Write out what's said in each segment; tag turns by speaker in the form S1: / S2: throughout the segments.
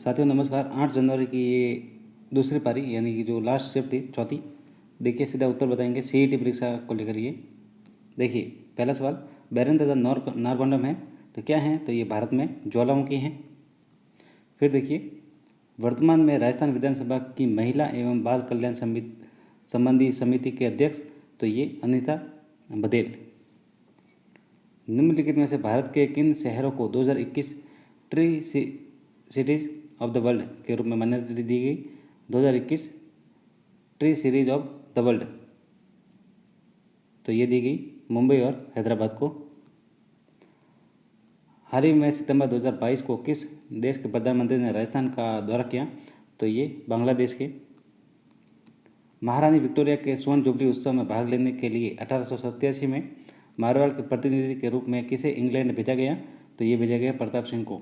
S1: साथियों नमस्कार। 8 जनवरी की ये दूसरी पारी यानी कि जो लास्ट शिफ्ट थी चौथी। देखिए सीधा उत्तर बताएंगे सीईटी परीक्षा को लेकर। ये देखिए पहला सवाल, बैरन तथा नारगोंडम है तो क्या है? तो ये भारत में ज्वालामुखी हैं। फिर देखिए वर्तमान में राजस्थान विधानसभा की महिला एवं बाल कल्याण संबंधी समिति के अध्यक्ष तो ये अनीता बघेल। निम्नलिखित में से भारत के किन शहरों को 2021 tree cities of the world के रूप में मान्यता दी गई? 2021 tree series of the world तो ये दी गई मुंबई और हैदराबाद को। हाल ही में सितंबर 2022 को किस देश के प्रधानमंत्री ने राजस्थान का दौरा किया? तो ये बांग्लादेश के। महारानी विक्टोरिया के स्वर्ण जुबली उत्सव में भाग लेने के लिए 1887 में मारवाड़ के प्रतिनिधि के रूप में किसे इंग्लैंड भेजा गया? तो ये भेजा गया प्रताप सिंह को।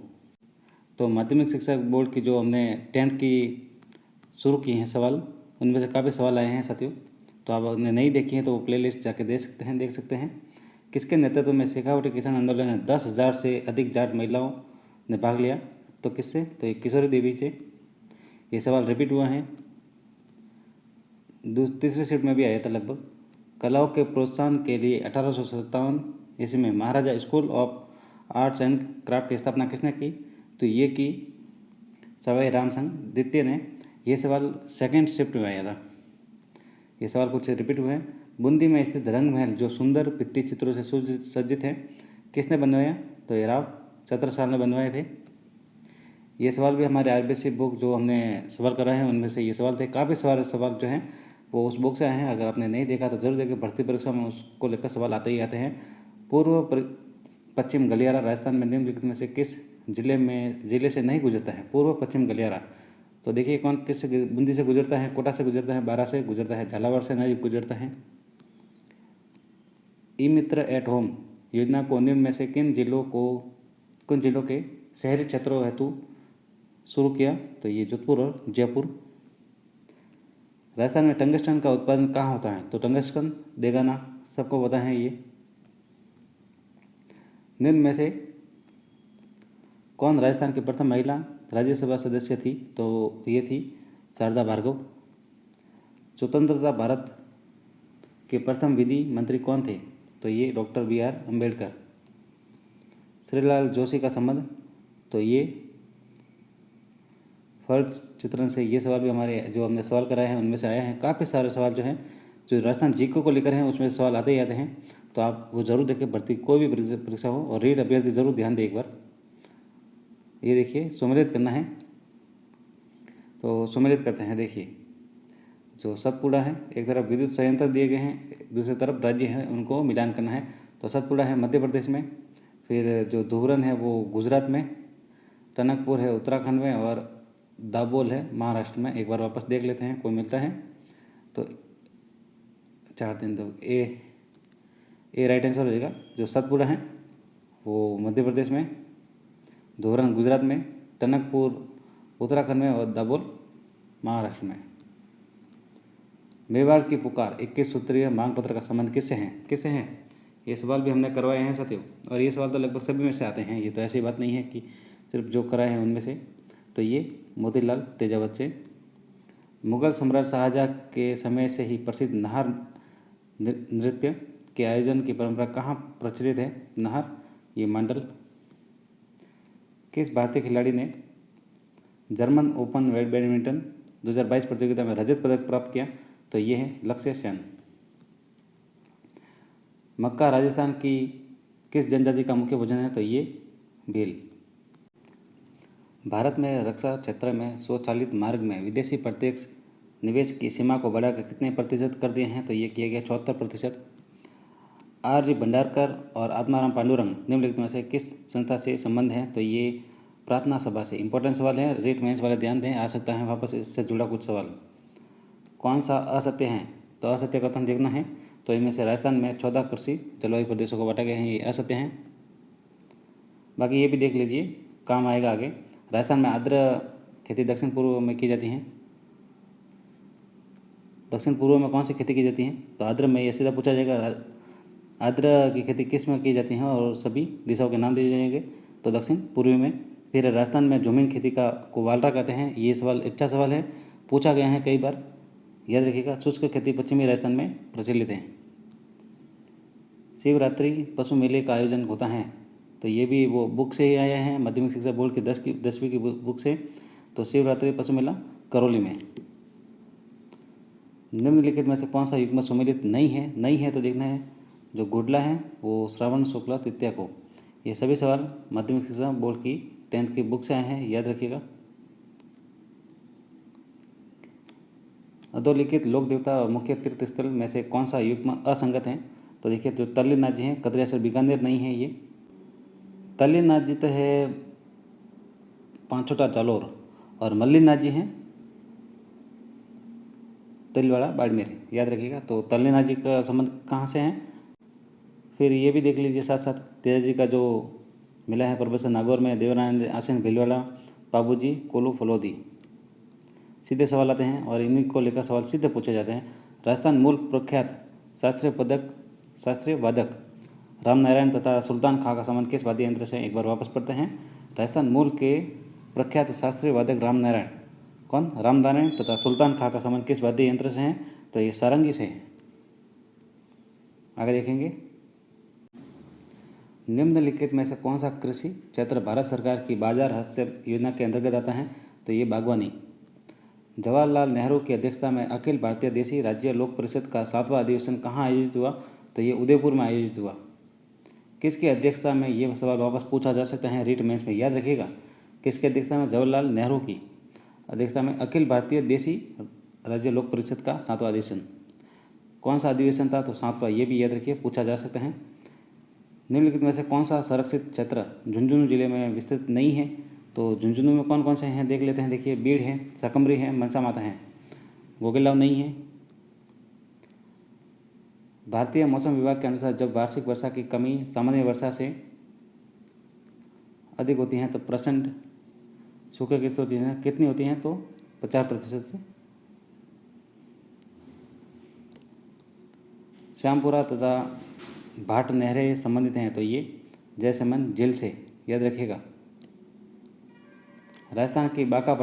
S1: तो माध्यमिक शिक्षा बोर्ड की जो हमने 10th की शुरू की हैं सवाल, उनमें से काफ़ी सवाल आए हैं साथियों। तो आप ने नहीं देखी हैं तो वो प्लेलिस्ट जाके देख सकते हैं। किसके नेतृत्व में शेखावटी किसान आंदोलन में 10,000 से अधिक जाट महिलाओं ने भाग लिया? तो किससे? तो ये किशोरी देवी से। ये सवाल रिपीट हुआ है, तीसरी शिफ्ट में भी आया था लगभग। कलाओं के प्रोत्साहन के लिए 1857 ईस्वी में Maharaja school of arts and craft की स्थापना किसने की? तो ये की सवाई रामसिंह द्वितीय ने। यह सवाल सेकेंड शिफ्ट में आया था। ये सवाल कुछ रिपीट हुए हैं। बूंदी में स्थित रंग महल जो सुंदर भित्ति चित्रों से सज्जित है, किसने बनवाया? तो ये राव छत्रसाल ने बनवाए थे। ये सवाल भी हमारे आरबीएससी बुक जो हमने सवाल कराए हैं उनमें से ये सवाल थे। काफ़ी सारे सवाल जो हैं वो उस बुक से आए हैं। अगर आपने नहीं देखा तो जरूर देखिए, भर्ती परीक्षा में उसको लेकर सवाल आते ही आते हैं। पूर्व पश्चिम गलियारा राजस्थान में निम्नलिखित में से किस जिले से नहीं गुजरता है? पूर्व पश्चिम गलियारा तो देखिए कौन किस बूंदी से गुजरता है, कोटा से गुजरता है, बारा से गुजरता है, झालावाड़ से नहीं गुजरता है। ई मित्र एट होम योजना को निम्न में से किन जिलों के शहरी क्षेत्रों हेतु शुरू किया? तो ये जोधपुर और जयपुर। राजस्थान में टंगस्टन का उत्पादन कहाँ होता है? तो टंगस्टन देगाना सबको पता है। ये निम्न में से कौन राजस्थान की प्रथम महिला राज्यसभा सदस्य थी? तो ये थी शारदा भार्गव। स्वतंत्रता भारत के प्रथम विधि मंत्री कौन थे? तो ये डॉक्टर BR अम्बेडकर। श्रीलाल जोशी का संबंध तो ये फर्ज चित्रण से। ये सवाल भी हमारे जो हमने सवाल कराए हैं उनमें से आए हैं। काफ़ी सारे सवाल जो हैं जो राजस्थान जीके को लेकर हैं उसमें सवाल आते ही आते हैं। तो आप वो जरूर देखें, भर्ती कोई भी परीक्षा हो। और रीड अभ्यर्थी जरूर ध्यान दें एक बार। ये देखिए सुमेलित करना है तो सुमेलित करते हैं। देखिए जो सतपुड़ा है, एक तरफ विद्युत संयंत्र दिए गए हैं, दूसरी तरफ राज्य है, उनको मिलान करना है। तो सतपुड़ा है मध्य प्रदेश में, फिर जो धुबरन है वो गुजरात में, टनकपुर है उत्तराखंड में और दाबोल है महाराष्ट्र में। एक बार वापस देख लेते हैं कोई मिलता है तो 4 3 2 ए राइट आंसर हो जाएगा। जो सतपुड़ा है वो मध्य प्रदेश में, धुबरन गुजरात में, टनकपुर उत्तराखंड में और दाबोल महाराष्ट्र में। मेवाड़ की पुकार 21 सूत्रीय मांग पत्र का संबंध किससे है? ये सवाल भी हमने करवाए हैं साथियों। और ये सवाल तो लगभग सभी में से आते हैं। ये तो ऐसी बात नहीं है कि सिर्फ जो कराए हैं उनमें से। तो ये मोतीलाल तेजावत से। मुगल सम्राट शाहजहाँ के समय से ही प्रसिद्ध नाहर नृत्य के आयोजन की परंपरा कहाँ प्रचलित है? नाहर ये मंडल। किस भारतीय खिलाड़ी ने जर्मन ओपन बैडमिंटन 2022 प्रतियोगिता में रजत पदक प्राप्त किया? तो ये है लक्ष्य सेन। मक्का राजस्थान की किस जनजाति का मुख्य भोजन है? तो ये भेल। भारत में रक्षा क्षेत्र में स्वचालित मार्ग में विदेशी प्रत्यक्ष निवेश की सीमा को बढ़ाकर कितने प्रतिशत कर दिए हैं? तो ये किया गया 74%। RG भंडारकर और आत्माराम पांडुरंग निम्नलिखित में से किस संस्था से संबंध है? तो ये प्रार्थना सभा से। इंपॉर्टेंट सवाल है, रेट मेंस वाले ध्यान दें, आ सकता है वापस इससे जुड़ा कुछ सवाल। कौन सा असत्य है? तो असत्य कथन देखना है। तो इनमें से राजस्थान में 14 कृषि जलवायु प्रदेशों को बांटा गया है, ये असत्य हैं। बाकी ये भी देख लीजिए, काम आएगा आगे। राजस्थान में आर्द्र खेती दक्षिण पूर्व में की जाती है। दक्षिण पूर्व में कौन सी खेती की जाती है? तो आर्द्र में। ये सीधा पूछा जाएगा, आर्द्र की खेती किस में की जाती है और सभी दिशाओं के नाम दिए जाएंगे। तो दक्षिण पूर्वी में। फिर राजस्थान में जमीन खेती को वालरा कहते हैं। ये सवाल अच्छा सवाल है, पूछा गया है कई बार, याद रखिएगा। शुष्क खेती पश्चिमी राजस्थान में प्रचलित है। शिवरात्रि पशु मेले का आयोजन होता है, तो ये भी वो बुक से ही आया है, माध्यमिक शिक्षा बोर्ड की 10वीं की बुक से। तो शिवरात्रि पशु मेला करौली में। निम्नलिखित में से कौन सा युग्म सम्मिलित नहीं है तो देखना है। जो गुडला है वो श्रावण शुक्ला तृतीया को। ये सभी सवाल माध्यमिक शिक्षा बोर्ड की 10th की बुक से आए हैं, याद रखिएगा। अधोलिखित लोक देवता और मुख्य तीर्थ स्थल में से कौन सा युग्म असंगत है, तो देखिए जो तल्लीनाथ जी हैं कदरिया से बीकानेर नहीं है। ये तल्लीनाथ जी तो है पांचोटा जालोर, और मल्लीनाथ जी हैं तिलवाड़ा बाड़मेर, याद रखिएगा। तो तल्लीनाथ जी का संबंध कहाँ से है। फिर ये भी देख लीजिए साथ साथ, तेजा जी का जो मिला है प्रोफेसर नागौर में, देवनारायण आसीन भीलवाड़ा, बाबूजी कोलू फलोदी। सीधे सवाल आते हैं और इन्हीं को लेकर सवाल सीधे पूछे जाते हैं। राजस्थान मूल प्रख्यात शास्त्रीय वादक रामनारायण तथा सुल्तान खां का संबंध किस वाद्य यंत्र से, एक बार वापस पढ़ते हैं। राजस्थान मूल के प्रख्यात शास्त्रीय वादक रामनारायण तथा सुल्तान खां का संबंध किस वाद्य यंत्र से हैं, तो ये सारंगी से है। आगे देखेंगे। निम्नलिखित में से कौन सा कृषि क्षेत्र भारत सरकार की बाजार हस्तक्षेप योजना के अंतर्गत आता है, तो ये बागवानी। जवाहरलाल नेहरू की अध्यक्षता में अखिल भारतीय देशी राज्य लोक परिषद का 7वां अधिवेशन कहाँ आयोजित हुआ, तो ये उदयपुर में आयोजित हुआ। किसकी अध्यक्षता में, ये सवाल वापस पूछा जा सकता है रीट मेंस में, याद रखिएगा। किसकी अध्यक्षता में, जवाहरलाल नेहरू की अध्यक्षता में अखिल भारतीय देशी राज्य लोक परिषद का 7वां अधिवेशन। कौन सा अधिवेशन था, तो 7वां, ये भी याद रखिए, पूछा जा सकता है। निम्नलिखित में से कौन सा संरक्षित क्षेत्र झुंझुनू जिले में विस्तृत नहीं है, तो झुंझुनू में कौन कौन से हैं देख लेते हैं। देखिए बीड़ है, सकमरी है, मनसा माता है, गोगेलाव नहीं है। भारतीय मौसम विभाग के अनुसार जब वार्षिक वर्षा की कमी सामान्य वर्षा से अधिक होती है तो % सूखे की स्थिति कितनी होती हैं, तो 50% से। श्यामपुरा तथा भाट नहरें संबंधित हैं, तो ये जयसमंद झील से, याद रखिएगा। राजस्थान की बांका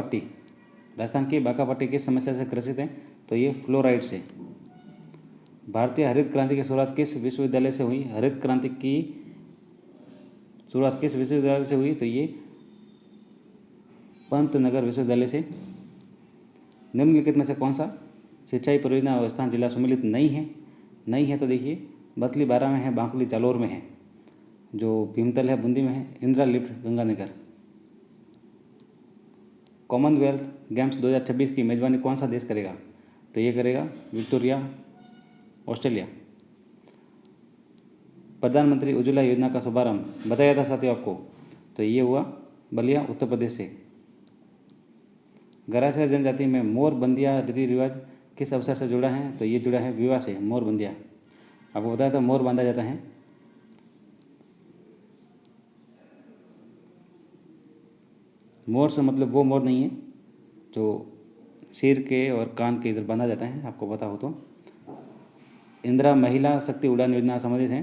S1: पट्टी किस समस्या से ग्रसित है, तो ये फ्लोराइड से। भारतीय हरित क्रांति की शुरुआत किस विश्वविद्यालय से हुई, हरित क्रांति की शुरुआत किस विश्वविद्यालय से हुई, तो ये पंतनगर विश्वविद्यालय से। निम्नलिखित में से कौन सा सिंचाई परियोजना और स्थान जिला सम्मिलित नहीं है, तो देखिए बतली बारा में है, बांकुली जालोर में है, जो भीमतल है बूंदी में है, Indira lift Ganganagar. Commonwealth games 2026 की मेजबानी कौन सा देश करेगा, तो ये करेगा विक्टोरिया, ऑस्ट्रेलिया। प्रधानमंत्री उज्ज्वला योजना का शुभारंभ बताया था साथियों आपको, तो ये हुआ बलिया, उत्तर प्रदेश से। गरासिया जनजाति में मोर बंदिया रीति रिवाज किस अवसर से जुड़ा है, तो ये जुड़ा है विवाह से। मोर बंदिया आपको बताया था, मोर बांधा जाता है। मोर से मतलब वो मोर नहीं है जो सिर के और कान के इधर बांधा जाता है, आपको पता हो तो। इंदिरा महिला शक्ति उड़ान योजना संबंधित है,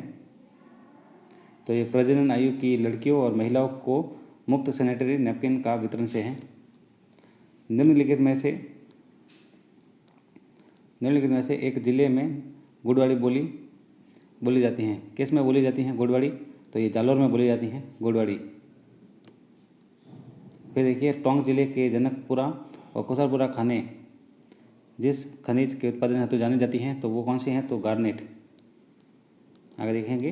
S1: तो ये प्रजनन आयु की लड़कियों और महिलाओं को मुफ्त सैनिटरी नैपकिन का वितरण से है। निम्नलिखित में से एक जिले में गुड़वाड़ी बोली जाती हैं, किस में बोली जाती हैं गुड़वाड़ी, तो ये जालोर में बोली जाती हैं गुड़वाड़ी। फिर देखिए टोंक जिले के जनकपुरा और कुशलपुरा खाने जिस खनिज के उत्पादन हेतु जानी जाती हैं, तो वो कौन सी हैं, तो गार्नेट। आगे देखेंगे।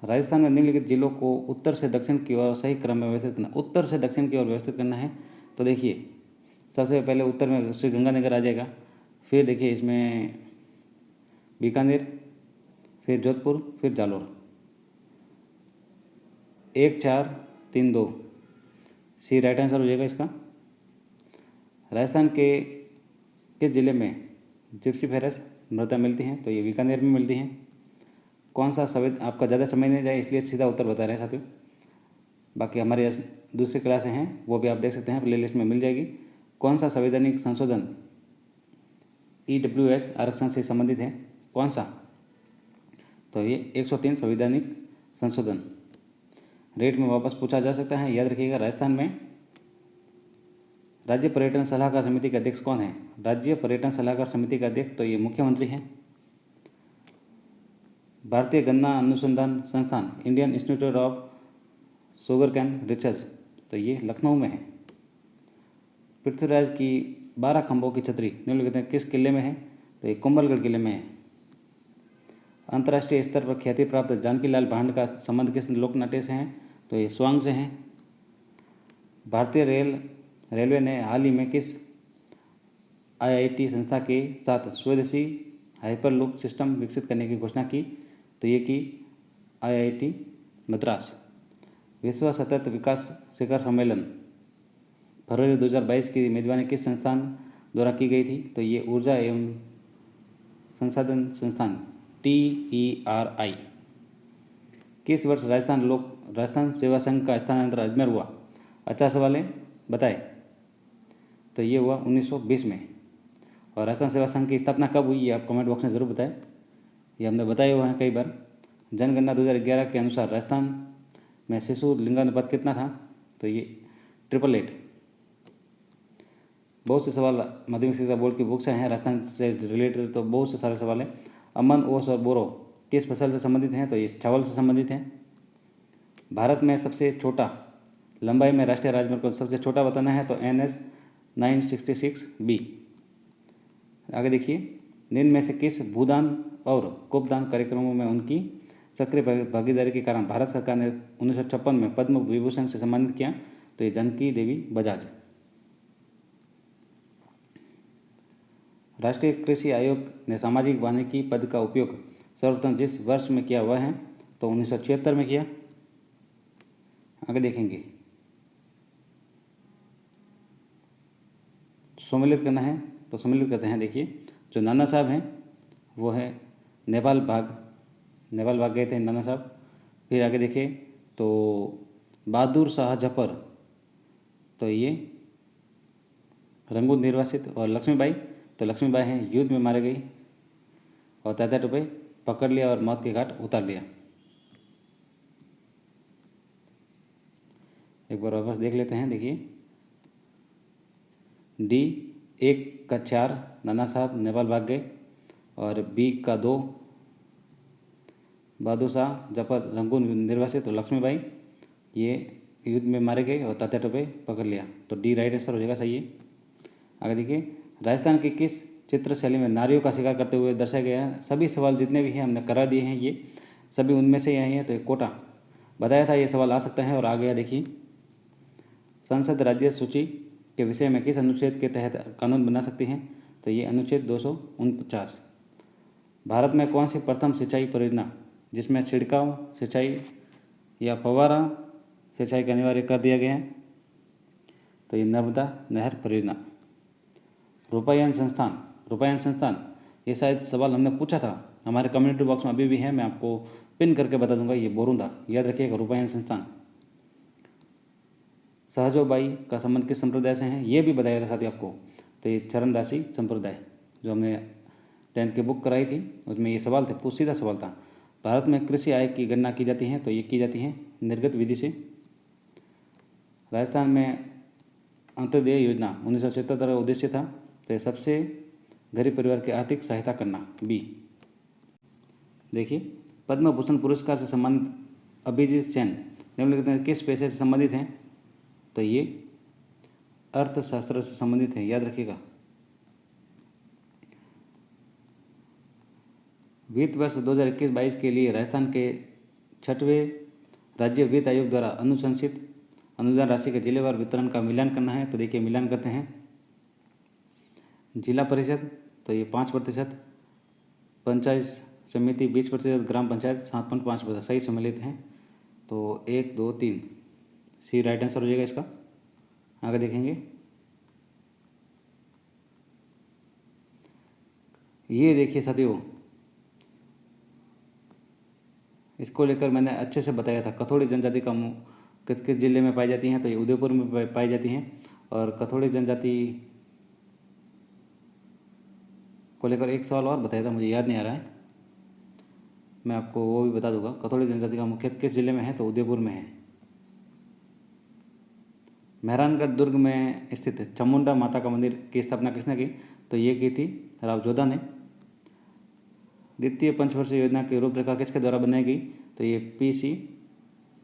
S1: राजस्थान में निम्नलिखित जिलों को उत्तर से दक्षिण की ओर सही क्रम में व्यवस्थित करना, उत्तर से दक्षिण की ओर व्यवस्थित करना है, तो देखिए सबसे पहले उत्तर में श्री गंगानगर आ जाएगा, फिर देखिए इसमें बीकानेर, फिर जोधपुर, फिर जालोर। 1 4 3 2 सी राइट आंसर हो जाएगा इसका। राजस्थान के किस जिले में जिप्सीफेरस मृदा मिलती हैं, तो ये बीकानेर में मिलती हैं। कौन सा आपका ज़्यादा समय नहीं जाए इसलिए सीधा उत्तर बता रहे हैं साथियों। बाकी हमारी दूसरी क्लासें हैं वो भी आप देख सकते हैं, प्ले लिस्ट में मिल जाएगी। कौन सा संवैधानिक संशोधन EWS आरक्षण से संबंधित है, कौन सा, तो ये 103 संवैधानिक संशोधन। रेट में वापस पूछा जा सकता है, याद रखिएगा। राजस्थान में राज्य पर्यटन सलाहकार समिति के अध्यक्ष कौन है? राज्य पर्यटन सलाहकार समिति का अध्यक्ष तो ये मुख्यमंत्री हैं। भारतीय गन्ना अनुसंधान संस्थान, Indian institute of sugar cane research, तो ये लखनऊ में है। पृथ्वीराज की 12 खंभों की छतरी निम्नलिखित में किस किले में है? तो ये कुंभलगढ़ किले में है। अंतर्राष्ट्रीय स्तर पर ख्याति प्राप्त जानकी लाल भांड का संबंध किस लोक नाट्य से है? तो ये स्वांग से है। भारतीय रेलवे ने हाल ही में किस IIT संस्था के साथ स्वदेशी हाइपरलूप सिस्टम विकसित करने की घोषणा की? तो ये की IIT मद्रास। विश्व सतत विकास शिखर सम्मेलन फरवरी 2022 की मेजबानी किस संस्थान द्वारा की गई थी? तो ये ऊर्जा एवं संसाधन संस्थान TERI। किस वर्ष राजस्थान सेवा संघ का स्थानांतरण अजमेर हुआ? अच्छा सवाल है, बताए। तो ये हुआ 1920 में। और राजस्थान सेवा संघ की स्थापना कब हुई, ये आप कमेंट बॉक्स में ज़रूर बताएं। ये हमने बताए हुए हैं कई बार। जनगणना 2011 के अनुसार राजस्थान में शिशु लिंगानुपात कितना था? तो ये 888। बहुत से सवाल माध्यमिक शिक्षा बोर्ड की बुक से हैं राजस्थान से रिलेटेड, तो बहुत से सारे सवाल हैं। अमन, ओस और बोरो किस फसल से संबंधित हैं? तो ये चावल से संबंधित हैं। भारत में सबसे छोटा लंबाई में राष्ट्रीय राजमार्ग को सबसे छोटा बताना है, तो NH 966B। आगे देखिए, निम्न में से किस भूदान और कोपदान कार्यक्रमों में उनकी सक्रिय भागीदारी के कारण भारत सरकार ने 1956 में पद्म विभूषण से सम्मानित किया? तो ये जानकी देवी बजाज। राष्ट्रीय कृषि आयोग ने सामाजिक वानिकी पद का उपयोग सर्वप्रथम जिस वर्ष में किया हुआ है? तो 1976 में किया। आगे देखेंगे, सम्मिलित करना है तो सम्मिलित करते हैं। देखिए, जो नाना साहब हैं वो है नेपाल भाग गए थे नाना साहब। फिर आगे देखें तो बहादुर शाह जफर, तो ये रंगून निर्वासित। और लक्ष्मीबाई, तो लक्ष्मीबाई हैं युद्ध में मारे गई और तात्या टोपे पकड़ लिया और मौत के घाट उतार लिया। एक बार वापस देख लेते हैं। देखिए, D 1 का 4 नाना साहब नेपाल भाग गए, और B का 2 बहादुर शाह जफर रंगून निर्वासित, और लक्ष्मीबाई ये युद्ध में मारे गए और तात्या टोपे पकड़ लिया। तो D राइट आंसर हो जाएगा, सही है। आगे देखिए, राजस्थान की किस चित्र शैली में नारियों का शिकार करते हुए दर्शाया गया है? सभी सवाल जितने भी हैं हमने करा दिए हैं, ये सभी उनमें से यही है। तो एक कोटा बताया था ये सवाल आ सकता है और आ गया। देखिए, संसद राज्य सूची के विषय में किस अनुच्छेद के तहत कानून बना सकती हैं? तो ये अनुच्छेद 249। भारत में कौन सी प्रथम सिंचाई परियोजना जिसमें छिड़काव सिंचाई या फव्वारा सिंचाई का अनिवार्य कर दिया गया है? तो ये नर्मदा नहर परियोजना। रूपायन संस्थान, ये शायद सवाल हमने पूछा था, हमारे कम्युनिटी बॉक्स में अभी भी है, मैं आपको पिन करके बता दूंगा। ये बोरुंदा, याद रखिएगा, रूपायन संस्थान। सहजोबाई का संबंध किस संप्रदाय से है? ये भी बताया था साथी आपको। तो ये चरणदासी संप्रदाय, जो हमने 10th की बुक कराई थी उसमें ये सवाल थे, सीधा सवाल था। भारत में कृषि आय की गणना की जाती है? तो ये की जाती है निर्गत विधि से। राजस्थान में अंत्योदय योजना 1977 का उद्देश्य था? तो ये सबसे गरीब परिवार की आर्थिक सहायता करना, B। देखिए, पद्म भूषण पुरस्कार से सम्मानित अभिजीत सेन निम्नलिखित में किस पेशे से संबंधित हैं? तो ये अर्थशास्त्र से संबंधित है, याद रखिएगा। वित्त वर्ष 2021-22 के लिए राजस्थान के 6वें राज्य वित्त आयोग द्वारा अनुशंसित अनुदान राशि के जिलेवार वितरण का मिलान करना है। तो देखिए, मिलान करते हैं। जिला परिषद, तो ये 5%, पंचायत समिति 20%, ग्राम पंचायत 7.5%, सही सम्मिलित हैं। तो 1 2 3 C राइट आंसर हो जाएगा इसका। आगे देखेंगे, ये देखिए साथियों, इसको लेकर मैंने अच्छे से बताया था। कथोड़ी जनजाति का किस किस जिले में पाई जाती हैं? तो ये उदयपुर में पाई जाती हैं। और कथोड़ी जनजाति को लेकर एक सवाल और बताया था, मुझे याद नहीं आ रहा है, मैं आपको वो भी बता दूंगा। कथोड़ी जनजाति का मुख्य किस जिले में है? तो उदयपुर में है। मेहरानगढ़ दुर्ग में स्थित चामुंडा माता का मंदिर की स्थापना किसने की? तो ये की थी राव जोधा ने। द्वितीय पंचवर्षीय योजना की रूपरेखा किसके द्वारा बनाई गई? तो ये PC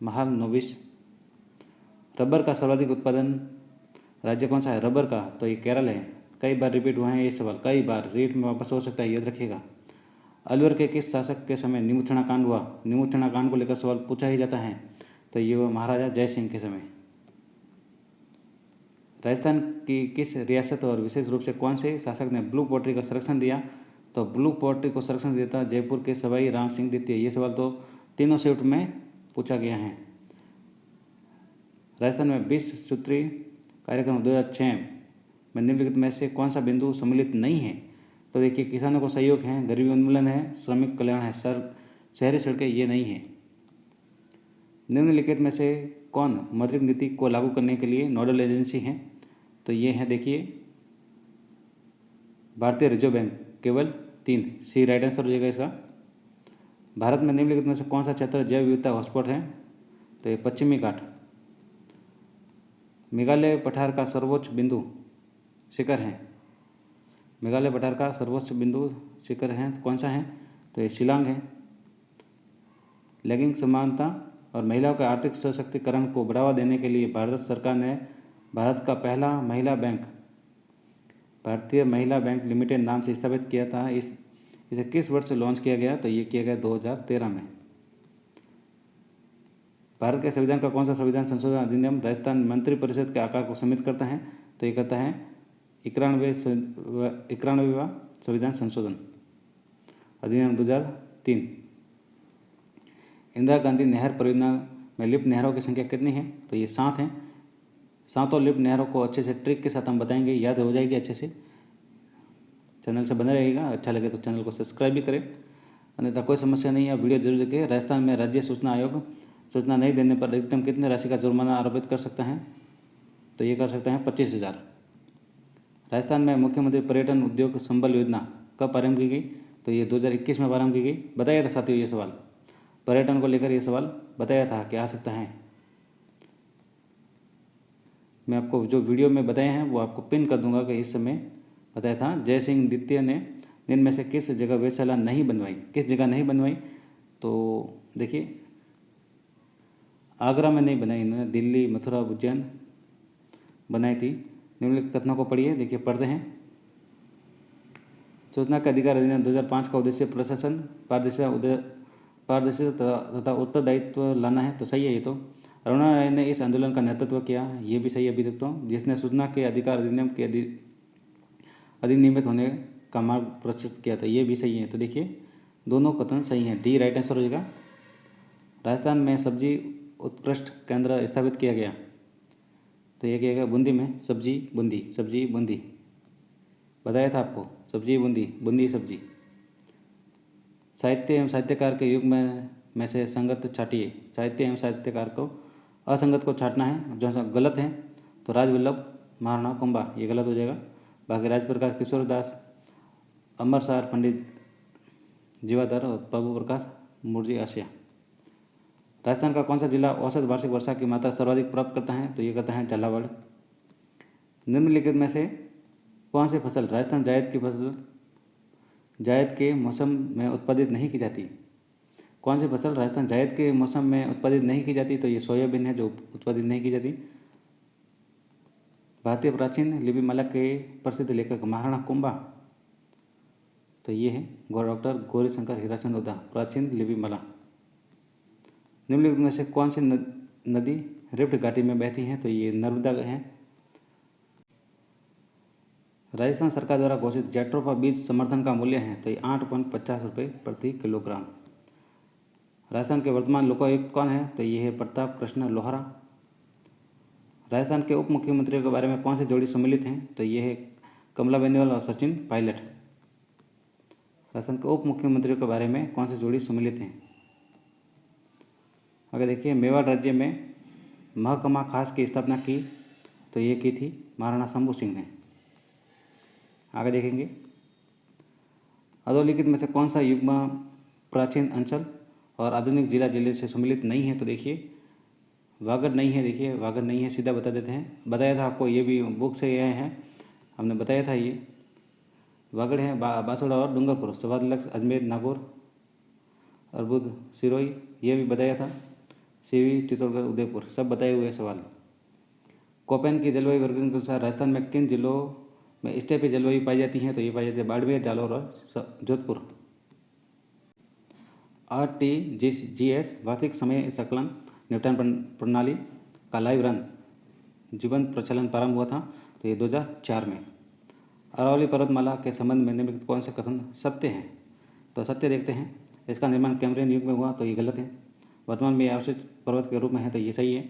S1: महालनोबिस। रबर का सर्वाधिक उत्पादन राज्य कौन सा है रबर का? तो ये केरल है। कई बार रिपीट हुआ है ये सवाल, कई बार रीट में वापस हो सकता है, याद रखिएगा। अलवर के किस शासक के समय निमुछना कांड हुआ? निमुछना कांड को लेकर सवाल पूछा ही जाता है, तो ये हुआ महाराजा जय सिंह के समय। राजस्थान की किस रियासत और विशेष रूप से कौन से शासक ने ब्लू पोट्री का संरक्षण दिया? तो ब्लू पोट्री को संरक्षण दिया था जयपुर के सवाई राम सिंह द्वितीय। ये सवाल तो तीनों शिफ्ट में पूछा गया है। राजस्थान में 20 सूत्री कार्यक्रम 2006 में निम्नलिखित में से कौन सा बिंदु सम्मिलित नहीं है? तो देखिए, किसानों को सहयोग है, गरीबी उन्मूलन है, श्रमिक कल्याण है, शहरी सड़कें ये नहीं है। निम्नलिखित में से कौन मौद्रिक नीति को लागू करने के लिए नोडल एजेंसी है? तो ये है, देखिए, भारतीय रिजर्व बैंक। केवल 3 सी राइट आंसर हो जाएगा इसका। भारत में निम्नलिखित में से कौन सा क्षेत्र जैव विविधता हॉटस्पॉट है? तो ये पश्चिमी घाट। मेघालय पठार का सर्वोच्च बिंदु शिखर है। मेघालय पठार का सर्वोच्च बिंदु शिखर है, कौन सा है? तो ये शिलांग है। लैंगिक समानता और महिलाओं के आर्थिक सशक्तिकरण को बढ़ावा देने के लिए भारत सरकार ने भारत का पहला महिला बैंक भारतीय महिला बैंक लिमिटेड नाम से स्थापित किया था। इसे किस वर्ष से लॉन्च किया गया? तो ये किया गया 2013 में। भारत के संविधान का कौन सा संविधान संशोधन अधिनियम राजस्थान मंत्रिपरिषद के आकार को सीमित करता है? तो ये करता है 91वां संविधान संशोधन अधिनियम 2003। इंदिरा गांधी नहर परियोजना में लिफ्ट नहरों की संख्या कितनी है? तो ये 7 हैं। 7 लिफ्ट नहरों को अच्छे से ट्रिक के साथ हम बताएंगे, याद हो जाएगी अच्छे से। चैनल से बने रहेगा, अच्छा लगे तो चैनल को सब्सक्राइब भी करें, अन्यथा कोई समस्या नहीं है, आप वीडियो जरूर देखें। राजस्थान में राज्य सूचना आयोग सूचना नहीं देने पर अधिकतम कितने राशि का जुर्माना आरोपित कर सकता है? तो ये कर सकते हैं 25,000। राजस्थान में मुख्यमंत्री पर्यटन उद्योग संबल योजना कब आरंभ की गई? तो ये 2021 में आरंभ की गई। बताया था साथियों, ये सवाल पर्यटन को लेकर ये सवाल बताया था कि आ सकता है। मैं आपको जो वीडियो में बताए हैं वो आपको पिन कर दूंगा कि इस समय बताया था। जय सिंह द्वितीय ने इनमें से किस जगह वेधशाला नहीं बनवाई? किस जगह नहीं बनवाई? तो देखिए, आगरा में नहीं बनाई इन्होंने, दिल्ली, मथुरा, उज्जैन बनाई थी। निम्नलिखित कथनों को पढ़िए, देखिए पढ़ते हैं। सूचना के अधिकार अधिनियम 2005 का उद्देश्य प्रशासन पारदर्शिता तथा उत्तरदायित्व लाना है, तो सही है ये तो। अरुणा राय ने इस आंदोलन का नेतृत्व किया, ये भी सही अभी तक तो। जिसने सूचना के अधिकार अधिनियम के अधिनियमित होने का मार्ग प्रशस्त किया था, ये भी सही है। तो देखिए, दोनों कथन सही हैं, डी राइट आंसर हो जाएगा। राजस्थान में सब्जी उत्कृष्ट केंद्र स्थापित किया गया, तो ये किया गया बूंदी में। सब्जी बूंदी बताया था आपको, सब्जी बूंदी सब्जी। साहित्य एवं साहित्यकार के युग में से संगत छाटिए। साहित्य एवं साहित्यकार को असंगत को छाटना है, जो गलत है तो राजवल्लभ महाराणा कुंभा, ये गलत हो जाएगा। बाकी राजप्रकाश किशोरदास, अमरसार पंडित जीवाधर और प्रभु प्रकाश मुर्जी आसिया। राजस्थान का कौन सा जिला औसत वार्षिक वर्षा की मात्रा सर्वाधिक प्राप्त करता है? तो ये करता है झालावाड़। निम्नलिखित में से कौन सी फसल राजस्थान जायद के मौसम में उत्पादित नहीं की जाती? कौन सी फसल राजस्थान जायद के मौसम में उत्पादित नहीं की जाती? तो ये सोयाबीन है जो उत्पादित नहीं की जाती। भारतीय प्राचीन लिपिमाला के प्रसिद्ध लेखक महाराणा कुंभा, तो ये है डॉक्टर गौरीशंकर हीराचंद ओझा, प्राचीन लिपिमाला। निम्नलिखित में से कौन सी नदी रिफ्ट घाटी में बहती है? तो ये नर्मदा है। राजस्थान सरकार द्वारा घोषित जेट्रोफा बीज समर्थन का मूल्य है, तो ये 8.50 रुपये प्रति किलोग्राम। राजस्थान के वर्तमान लोकायुक्त कौन है? तो ये है प्रताप कृष्ण लोहारा। राजस्थान के उप मुख्यमंत्रियों के बारे में कौन सी जोड़ी सम्मिलित हैं? तो ये है कमला बेनीवाल और सचिन पायलट। राजस्थान के उप मुख्यमंत्रियों के बारे में कौन सी जोड़ी सम्मिलित हैं? अगर देखिए, मेवाड़ राज्य में महकमा खास की स्थापना की, तो ये की थी महाराणा शंभू सिंह ने। आगे देखेंगे, अधोलिखित में से कौन सा युग्म प्राचीन अंचल और आधुनिक जिले से सम्मिलित नहीं है? तो देखिए, वागड़ नहीं है, देखिए वागड़ नहीं है, सीधा बता देते हैं। बताया था आपको, ये भी बुक से यह है, हमने बताया था। ये वागड़ है बांसवाड़ा और डूंगरपुर, सवाल लक्ष्य अजमेर नागौर अर्बुद सिरोही, ये भी बताया था। सीवी चित्तौड़गढ़ उदयपुर, सब बताए हुए सवाल। कोपेन की जलवायु वर्गीकरण के अनुसार राजस्थान में किन जिलों में स्टेपी जलवायु पाई जाती है? तो ये पाई जाती है बाड़मेर, जालौर और जोधपुर। RTGS वार्षिक समय संकलन निपटान प्रणाली का लाइव रन जीवंत प्रचलन प्रारंभ हुआ था, तो ये 2004 में। अरावली पर्वतमाला के संबंध में निम्नलिखित कौन से कथन सत्य हैं? तो सत्य देखते हैं। इसका निर्माण कैम्ब्रियन युग में हुआ, तो ये गलत है। वर्तमान में अवशिष्ट पर्वत के रूप में है, तो ये सही है।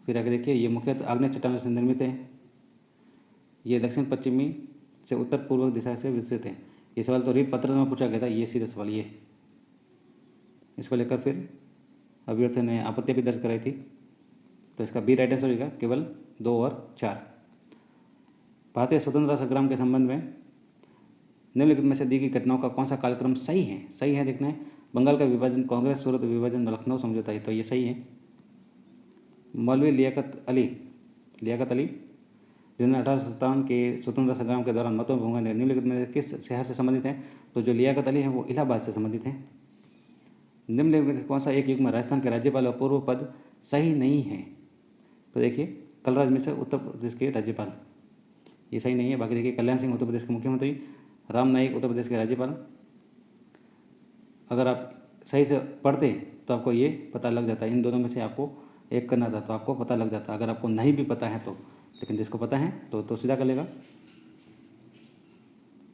S1: फिर आगे देखिए, ये मुख्यतः आग्नेय चट्टानों से निर्मित है। ये दक्षिण पश्चिमी से उत्तर पूर्व दिशा से विस्तृत है। ये सवाल तो रीट पत्र में पूछा गया था, ये सीधा सवाल ये। इसको लेकर फिर अभ्यर्थियों ने आपत्ति भी दर्ज कराई थी, तो इसका बी राइट आंसर होगा केवल 2 और 4। भारतीय स्वतंत्रता संग्राम के संबंध में निम्नलिखित में से दी गई घटनाओं का कौन सा कालक्रम सही है? सही है देखना है। बंगाल का विभाजन, कांग्रेस, सूरत विभाजन, लखनऊ समझौता, तो ये सही है। मौलवी लियाकत अली जिन्होंने 1857 के स्वतंत्रता संग्राम के दौरान महत्वपूर्ण भूमिका निभाई, निम्नलिखित में किस शहर से संबंधित हैं? तो जो लियाकत अली हैं वो इलाहाबाद से संबंधित हैं। निम्नलिखित कौन सा एक युग में राजस्थान के राज्यपाल और पूर्व पद सही नहीं है? तो देखिए, कलराज मिश्र उत्तर प्रदेश के राज्यपाल, ये सही नहीं है। बाकी देखिए, कल्याण सिंह उत्तर प्रदेश के मुख्यमंत्री, राम नाईक उत्तर प्रदेश के राज्यपाल। अगर आप सही से पढ़ते तो आपको ये पता लग जाता है, इन दोनों में से आपको एक करना था, तो आपको पता लग जाता। अगर आपको नहीं भी पता है तो, लेकिन जिसको पता है तो सीधा कर लेगा।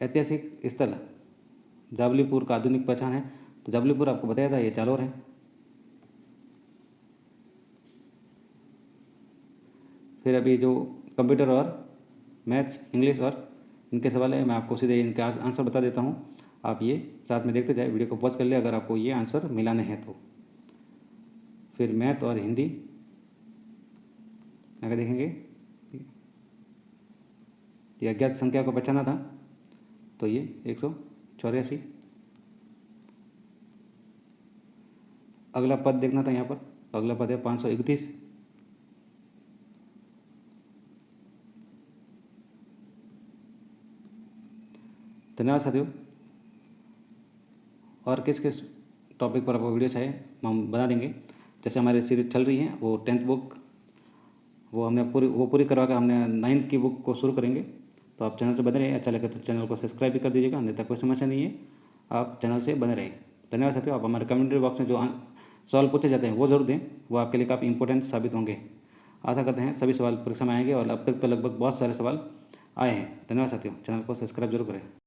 S1: ऐतिहासिक स्थल जावलीपुर का आधुनिक पहचान है, तो जावलीपुर आपको बताया था, ये जालौर है। फिर अभी जो कंप्यूटर और मैथ्स, इंग्लिश और इनके सवाल है, मैं आपको सीधे इनके आंसर बता देता हूँ। आप ये साथ में देखते जाए, वीडियो को पॉज कर ले अगर आपको ये आंसर मिलाने हैं तो। फिर मैथ और हिंदी अगर देखेंगे, ये अज्ञात संख्या को पहचाना था, तो ये 184। अगला पद देखना था यहाँ पर, तो अगला पद है 531। धन्यवाद साथियों। और किस किस टॉपिक पर आपको वीडियो चाहिए हम बना देंगे। जैसे हमारी सीरीज चल रही है, वो 10th बुक, वो हमने पूरी करवा कर हमने 9th की बुक को शुरू करेंगे। तो आप चैनल से बने रहिए, अच्छा लगे तो चैनल को सब्सक्राइब भी कर दीजिएगा, नहीं तो कोई समस्या नहीं है, आप चैनल से बने रहिए। धन्यवाद साथियों। आप हमारे कमेंट्री बॉक्स में जो सवाल पूछे जाते हैं वो जरूर दें, वो आपके लिए काफ़ी इंपॉर्टेंट साबित होंगे। आशा करते हैं सभी सवाल परीक्षा में आएंगे, और अब तक तो लगभग बहुत सारे सवाल आए हैं। धन्यवाद साथियों। चैनल को सब्सक्राइब जरूर करें।